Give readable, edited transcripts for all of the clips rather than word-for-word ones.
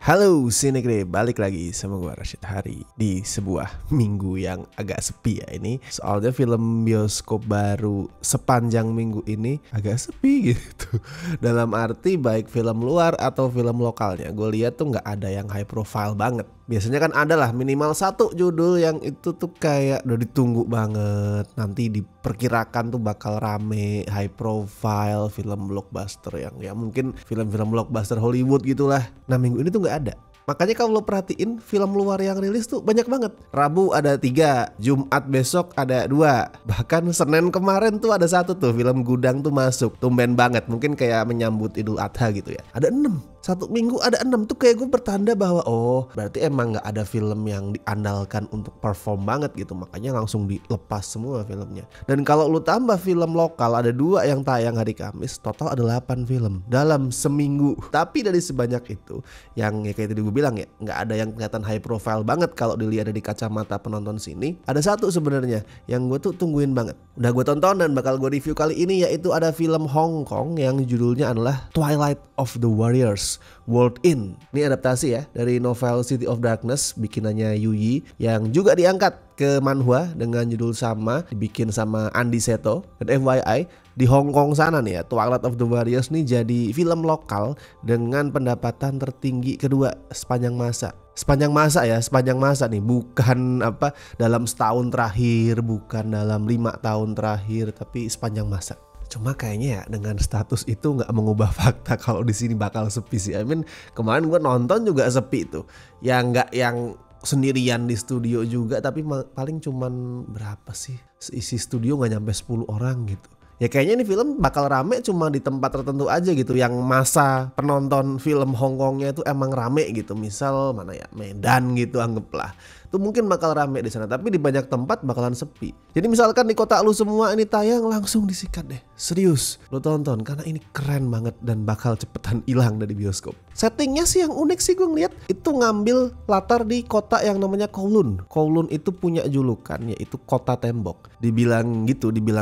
Halo Sinegre, balik lagi sama gue Rashid Hari di sebuah minggu yang agak sepi ya ini. Soalnya film bioskop baru sepanjang minggu ini agak sepi gitu. Dalam arti baik film luar atau film lokalnya, gue lihat tuh nggak ada yang high profile banget. Biasanya kan ada lah minimal satu judul yang itu tuh kayak udah ditunggu banget. Nanti diperkirakan tuh bakal rame, high profile, film blockbuster yang ya mungkin film-film blockbuster Hollywood gitulah. Nah minggu ini tuh nggak ada. Makanya kalau lo perhatiin film luar yang rilis tuh banyak banget. Rabu ada 3, Jumat besok ada 2. Bahkan Senin kemarin tuh ada 1 tuh film Gudang tuh masuk. Tumben banget, mungkin kayak menyambut Idul Adha gitu ya. Ada 6. Satu minggu ada 6 tuh kayak gue bertanda bahwa oh berarti emang gak ada film yang diandalkan untuk perform banget gitu. Makanya langsung dilepas semua filmnya. Dan kalau lu tambah film lokal ada 2 yang tayang hari Kamis, total ada 8 film dalam seminggu. Tapi dari sebanyak itu yang ya kayak tadi gue bilang ya gak ada yang kelihatan high profile banget kalau dilihat dari kacamata penonton sini. Ada 1 sebenarnya yang gue tuh tungguin banget. Udah gue tonton dan bakal gue review kali ini, yaitu ada film Hong Kong yang judulnya adalah Twilight of the Warriors World In. Ini adaptasi ya dari novel City of Darkness bikinannya Yu Yi yang juga diangkat ke manhwa dengan judul sama, dibikin sama Andy Seto. Dan FYI di Hong Kong sana nih ya, Twilight of the Warriors nih jadi film lokal dengan pendapatan tertinggi kedua sepanjang masa. Sepanjang masa nih, bukan apa dalam setahun terakhir, bukan dalam 5 tahun terakhir, tapi sepanjang masa. Cuma kayaknya ya dengan status itu nggak mengubah fakta kalau di sini bakal sepi sih. I mean, kemarin gue nonton juga sepi tuh. Yang sendirian di studio juga, tapi paling cuman berapa sih? Isi studio nggak nyampe 10 orang gitu. Ya kayaknya ini film bakal rame cuma di tempat tertentu aja gitu, yang masa penonton film Hongkongnya itu emang rame gitu. Misal mana ya, Medan gitu anggaplah. Itu mungkin bakal rame di sana, tapi di banyak tempat bakalan sepi. Jadi misalkan di kota lu semua ini tayang, langsung disikat deh. Serius, lu tonton karena ini keren banget dan bakal cepetan hilang dari bioskop. Settingnya sih yang unik sih gue ngeliat, itu ngambil latar di kota yang namanya Kowloon. Kowloon itu punya julukan yaitu kota tembok. Dibilang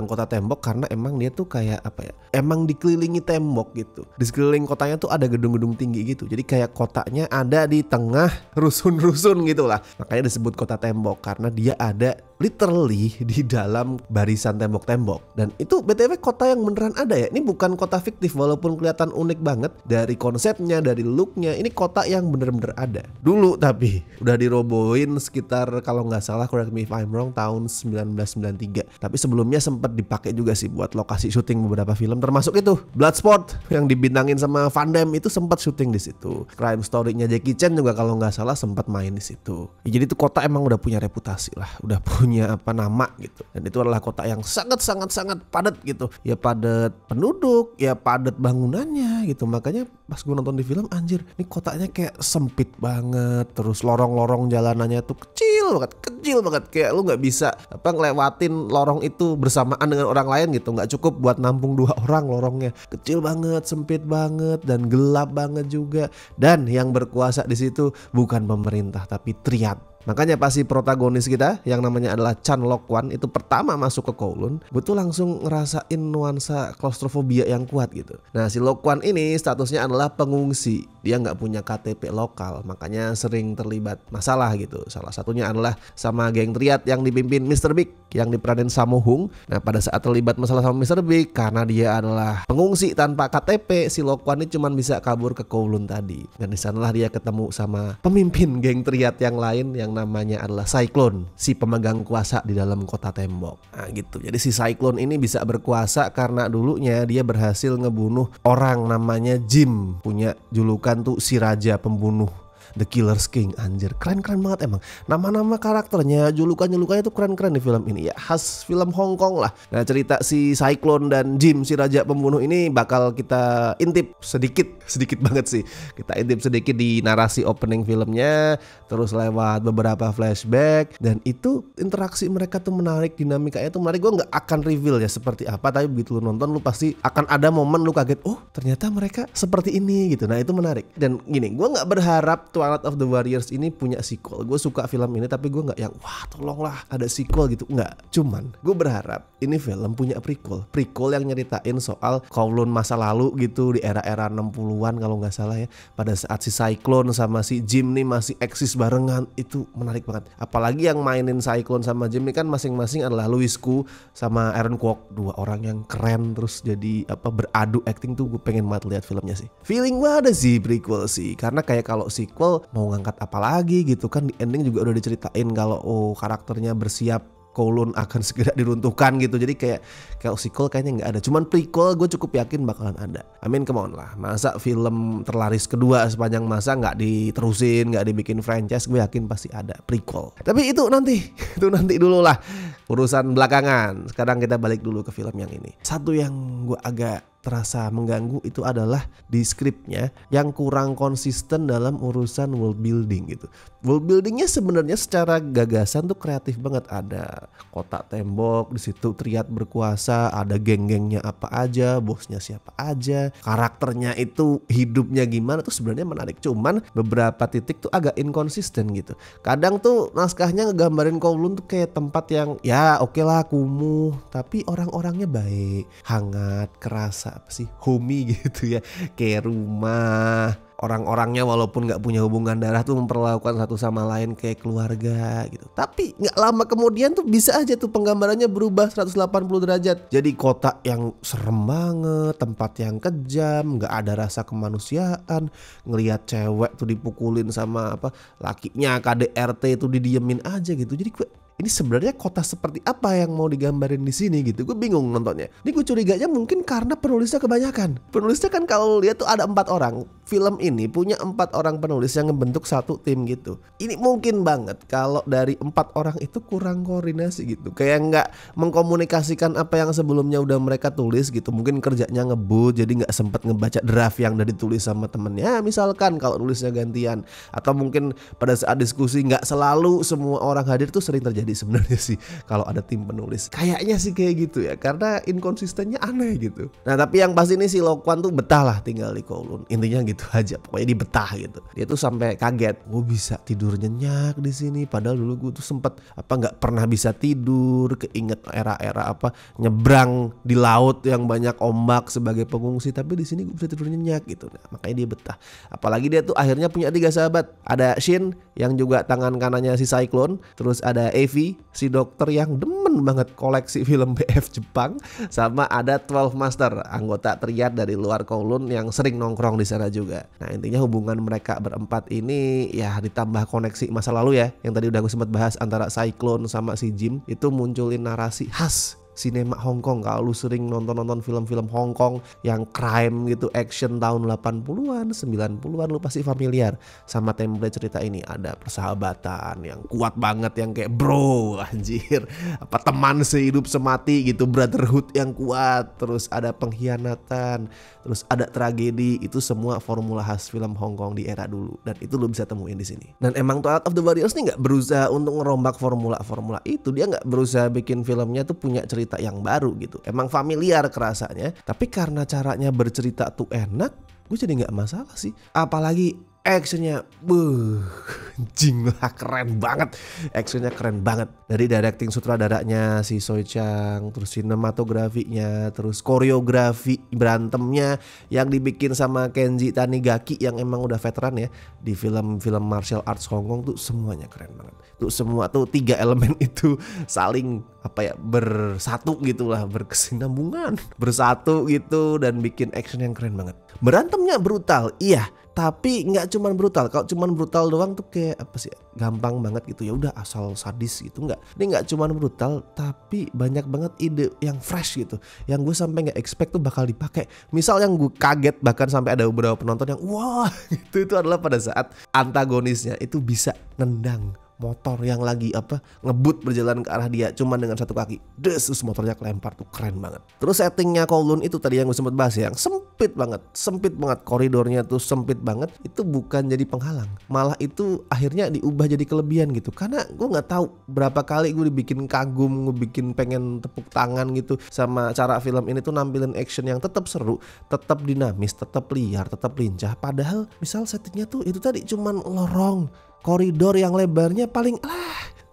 kota tembok karena emang dia tuh kayak apa ya? Emang dikelilingi tembok gitu. Di sekeliling kotanya tuh ada gedung-gedung tinggi gitu. Jadi kayak kotanya ada di tengah rusun-rusun gitu lah. Makanya disebut kota tembok karena dia ada literally di dalam barisan tembok-tembok. Dan itu BTW kota yang beneran ada ya. Ini bukan kota fiktif walaupun kelihatan unik banget dari konsepnya, dari looknya. Ini kota yang bener-bener ada. Dulu tapi udah dirobohin sekitar kalau nggak salah, correct me if I'm wrong, tahun 1993. Tapi sebelumnya sempat dipakai juga sih buat lokasi syuting beberapa film, termasuk itu Bloodsport yang dibintangin sama Van Damme, itu sempat syuting di situ. Crime Story-nya Jackie Chan juga kalau nggak salah sempat main di situ. Ya, jadi itu kota emang udah punya reputasi lah, udah punya nama gitu. Dan itu adalah kota yang sangat padat gitu. Ya padat penduduk, ya padat bangunannya gitu. Makanya pas gue nonton di film, anjir, ini kotanya kayak sempit banget. Terus lorong-lorong jalanannya tuh kecil banget. Kayak lu nggak bisa ngelewatin lorong itu bersamaan dengan orang lain gitu. Nggak cukup buat nampung 2 orang lorongnya. Kecil banget, sempit banget, dan gelap banget juga. Dan yang berkuasa di situ bukan pemerintah tapi triad. Makanya pasti protagonis kita yang namanya adalah Chan Lok Wan itu pertama masuk ke Kowloon, gue tuh langsung ngerasain nuansa klaustrofobia yang kuat gitu. Nah si Lok Wan ini statusnya adalah pengungsi, dia nggak punya KTP lokal, makanya sering terlibat masalah gitu. Salah satunya adalah sama geng triad yang dipimpin Mr. Big yang diperanin Sammo Hung. Nah pada saat terlibat masalah sama Mr. Big, karena dia adalah pengungsi tanpa KTP, si Lok Wan ini cuma bisa kabur ke Kowloon tadi. Dan di sanalah dia ketemu sama pemimpin geng triad yang lain yang namanya adalah Cyclone, si pemegang kuasa di dalam kota tembok. Nah gitu. Jadi si Cyclone ini bisa berkuasa karena dulunya dia berhasil ngebunuh orang namanya Jim, punya julukan tuh si raja pembunuh, The Killer's King. Anjir, keren banget emang. Nama-nama karakternya, julukan-julukannya tuh keren-keren di film ini. Ya khas film Hong Kong lah. Nah cerita si Cyclone dan Jim, si raja pembunuh ini bakal kita intip sedikit banget sih. Kita intip sedikit di narasi opening filmnya, terus lewat beberapa flashback. Dan itu interaksi mereka tuh menarik, dinamikanya tuh menarik. Gue gak akan reveal ya seperti apa, tapi begitu lu nonton lu pasti akan ada momen lu kaget, oh ternyata mereka seperti ini gitu. Nah itu menarik. Dan gini, gue gak berharap Twilight of the Warriors ini punya sequel. Gue suka film ini tapi gue nggak yang wah tolonglah ada sequel gitu, nggak. Cuman gue berharap ini film punya prequel yang nyeritain soal Kowloon masa lalu gitu di era-era 60-an kalau nggak salah ya, pada saat si Cyclone sama si Jim nih masih eksis barengan. Itu menarik banget, apalagi yang mainin Cyclone sama Jim ini kan masing-masing adalah Louis Koo sama Aaron Kwok, dua orang yang keren terus jadi beradu acting tuh. Gue pengen banget lihat filmnya sih. Feeling gue ada sih prequel sih, karena kayak kalau sequel mau ngangkat apa lagi gitu kan, di ending juga udah diceritain kalau karakternya bersiap Kowloon akan segera diruntuhkan gitu. Jadi kayak sequel kayaknya nggak ada. Cuman prequel gue cukup yakin bakalan ada. I mean come on lah, masa film terlaris kedua sepanjang masa nggak diterusin, nggak dibikin franchise? Gue yakin pasti ada prequel. Tapi itu nanti dulu lah, urusan belakangan. Sekarang kita balik dulu ke film yang ini. Satu yang gue agak terasa mengganggu itu adalah di skripnya yang kurang konsisten dalam urusan world building gitu. World buildingnya sebenarnya secara gagasan tuh kreatif banget. Ada kotak tembok, di situ Triad berkuasa, ada geng-gengnya apa aja, bosnya siapa aja, karakternya itu hidupnya gimana tuh sebenarnya menarik. Cuman beberapa titik tuh agak inkonsisten gitu. Kadang tuh naskahnya ngegambarin Kowloon tuh kayak tempat yang ya oke lah kumuh, tapi orang-orangnya baik, hangat, kerasa apa sih, homey gitu ya, kayak rumah. Orang-orangnya walaupun gak punya hubungan darah tuh memperlakukan satu sama lain kayak keluarga gitu. Tapi gak lama kemudian tuh bisa aja tuh penggambarannya berubah 180 derajat. Jadi kota yang serem banget, tempat yang kejam, gak ada rasa kemanusiaan. Ngelihat cewek tuh dipukulin sama lakinya KDRT itu didiemin aja gitu. Jadi ini sebenarnya kota seperti apa yang mau digambarin di sini gitu. Gue bingung nontonnya. Ini gue curiganya mungkin karena penulisnya kebanyakan. Penulisnya kan kalau lihat tuh ada 4 orang. Film ini punya 4 orang penulis yang ngebentuk satu tim gitu. Ini mungkin banget kalau dari 4 orang itu kurang koordinasi gitu. Kayak nggak mengkomunikasikan apa yang sebelumnya udah mereka tulis gitu. Mungkin kerjanya ngebut jadi nggak sempet ngebaca draft yang udah ditulis sama temennya. Misalkan kalau nulisnya gantian. Atau mungkin pada saat diskusi nggak selalu semua orang hadir tuh sering terjadi sebenarnya sih kalau ada tim penulis. Kayaknya sih kayak gitu ya, karena inkonsistennya aneh gitu. Nah tapi yang pasti ini si Lokwon tuh betah lah tinggal di Kowloon. Intinya gitu aja, pokoknya dia betah gitu. Dia tuh sampai kaget, gue bisa tidur nyenyak di sini. Padahal dulu gue tuh sempet nggak pernah bisa tidur. Keinget era-era nyebrang di laut yang banyak ombak sebagai pengungsi. Tapi di sini gue bisa tidur nyenyak gitu. Nah, makanya dia betah. Apalagi dia tuh akhirnya punya 3 sahabat. Ada Shin yang juga tangan kanannya si Cyclone. Terus ada Evie, si dokter yang demen banget koleksi film BF Jepang, sama ada 12 Master, anggota Triad dari luar Kowloon yang sering nongkrong di sana juga. Nah intinya hubungan mereka berempat ini ya ditambah koneksi masa lalu ya, yang tadi udah gue sempat bahas antara Cyclone sama si Jim, itu munculin narasi khas sinema Hong Kong. Kalau lu sering nonton film-film Hong Kong yang crime gitu, action tahun 80-an, 90-an, lu pasti familiar sama template cerita ini. Ada persahabatan yang kuat banget, yang kayak bro, anjir, teman sehidup semati gitu, brotherhood yang kuat. Terus ada pengkhianatan, terus ada tragedi. Itu semua formula khas film Hong Kong di era dulu, dan itu lu bisa temuin di sini. Dan emang Twilight of the Warriors nih nggak berusaha untuk ngerombak formula itu. Dia nggak berusaha bikin filmnya tuh punya cerita yang baru gitu. Emang familiar kerasanya, tapi karena caranya bercerita tuh enak, gue jadi nggak masalah sih. Apalagi actionnya, jing lah, keren banget. Actionnya keren banget. Dari directing sutradaranya si Soi Chang, terus sinematografinya, terus koreografi berantemnya yang dibikin sama Kenji Tanigaki yang emang udah veteran ya di film-film martial arts Hong Kong tuh, semuanya keren banget. Tuh semua tuh 3 elemen itu saling bersatu gitulah, berkesinambungan, bersatu gitu, dan bikin action yang keren banget. Berantemnya brutal, iya. Tapi nggak cuman brutal. Kalau cuman brutal doang tuh kayak gampang banget gitu. Ya udah asal sadis gitu. Nggak. Ini nggak cuman brutal, tapi banyak banget ide yang fresh gitu. Yang gue sampai nggak expect tuh bakal dipakai. Misal yang gue kaget, bahkan sampai ada beberapa penonton yang wah gitu, itu adalah pada saat antagonisnya itu bisa nendang motor yang lagi ngebut berjalan ke arah dia cuman dengan satu kaki, terus motornya kelempar tuh keren banget. Terus settingnya Kowloon itu tadi yang gue sempat bahas yang sempit banget, koridornya tuh sempit banget, itu bukan jadi penghalang, malah itu akhirnya diubah jadi kelebihan gitu. Karena gue nggak tahu berapa kali gue dibikin kagum, gue bikin pengen tepuk tangan gitu sama cara film ini tuh nampilin action yang tetap seru, tetap dinamis, tetap liar, tetap lincah. Padahal misal settingnya tuh itu tadi cuman lorong koridor yang lebarnya paling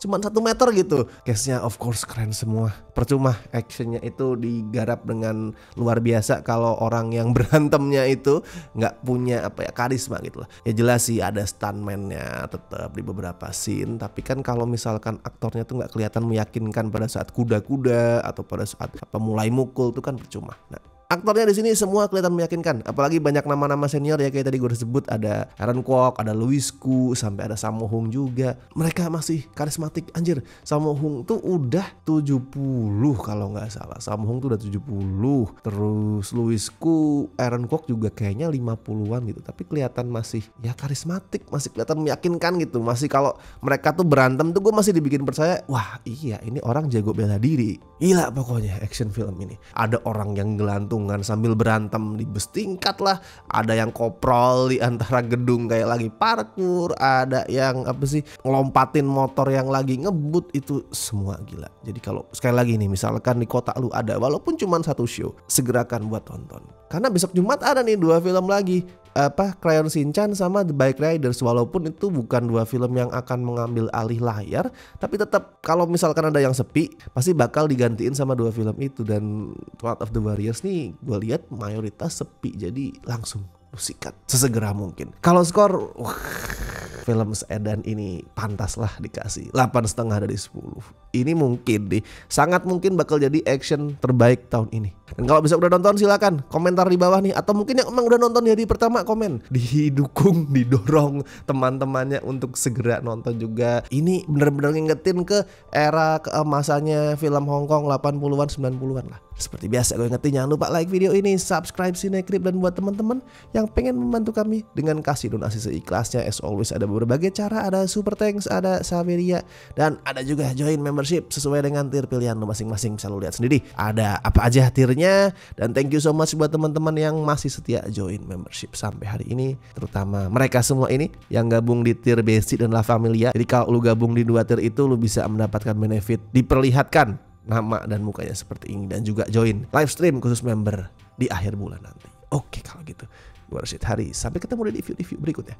cuman 1 meter gitu. Case-nya of course keren semua. Percuma actionnya itu digarap dengan luar biasa kalau orang yang berantemnya itu nggak punya karisma gitu lah. Ya jelas sih ada stuntman-nya tetap di beberapa scene, tapi kan kalau misalkan aktornya tuh nggak kelihatan meyakinkan pada saat kuda-kuda atau pada saat mulai mukul tuh kan percuma. Nah, aktornya di sini semua kelihatan meyakinkan, apalagi banyak nama-nama senior ya kayak tadi gue udah sebut, ada Aaron Kwok, ada Louis Koo, sampai ada Sammo Hung juga. Mereka masih karismatik anjir. Sammo Hung tuh udah 70 kalau nggak salah. Sammo Hung tuh udah 70. Terus Louis Koo, Aaron Kwok juga kayaknya 50-an gitu. Tapi kelihatan masih ya karismatik, masih kelihatan meyakinkan gitu. Masih kalau mereka tuh berantem tuh gue masih dibikin percaya, wah iya ini orang jago bela diri. Gila pokoknya action film ini. Ada orang yang gelantung sambil berantem di bus tingkat lah, ada yang koprol di antara gedung kayak lagi parkur, ada yang ngelompatin motor yang lagi ngebut, itu semua gila. Jadi kalau sekali lagi nih misalkan di kota lu ada walaupun cuma 1 show, segerakan buat tonton. Karena besok Jumat ada nih 2 film lagi, Crayon Shinchan sama The Bike Riders. Walaupun itu bukan 2 film yang akan mengambil alih layar, tapi tetap kalau misalkan ada yang sepi pasti bakal digantiin sama 2 film itu. Dan Twilight of the Warriors nih gue lihat mayoritas sepi, jadi langsung sikat sesegera mungkin. Kalau skor film seedan ini pantas lah dikasih 8,5 dari 10. Ini mungkin sangat mungkin bakal jadi action terbaik tahun ini. Dan kalau bisa udah nonton silakan komentar di bawah nih, atau mungkin yang emang udah nonton di hari pertama komen, didukung, didorong teman-temannya untuk segera nonton juga. Ini bener-bener ngingetin ke era keemasannya film Hong Kong 80-an 90-an lah. Seperti biasa gue ingetin, jangan lupa like video ini, subscribe Cinecrip, dan buat teman-teman yang pengen membantu kami dengan kasih donasi seikhlasnya, as always ada berbagai cara, ada super thanks, ada Saveria, dan ada juga join membership sesuai dengan tier pilihan lo masing-masing. Bisa lo lihat sendiri ada apa aja tiernya. Dan thank you so much buat teman-teman yang masih setia join membership sampai hari ini, terutama mereka semua ini yang gabung di tier basic dan La Familia. Jadi kalau lu gabung di 2 tier itu lu bisa mendapatkan benefit diperlihatkan nama dan mukanya seperti ini, dan juga join live stream khusus member di akhir bulan nanti. Oke kalau gitu, gue Rashid Hari, sampai ketemu di review berikutnya.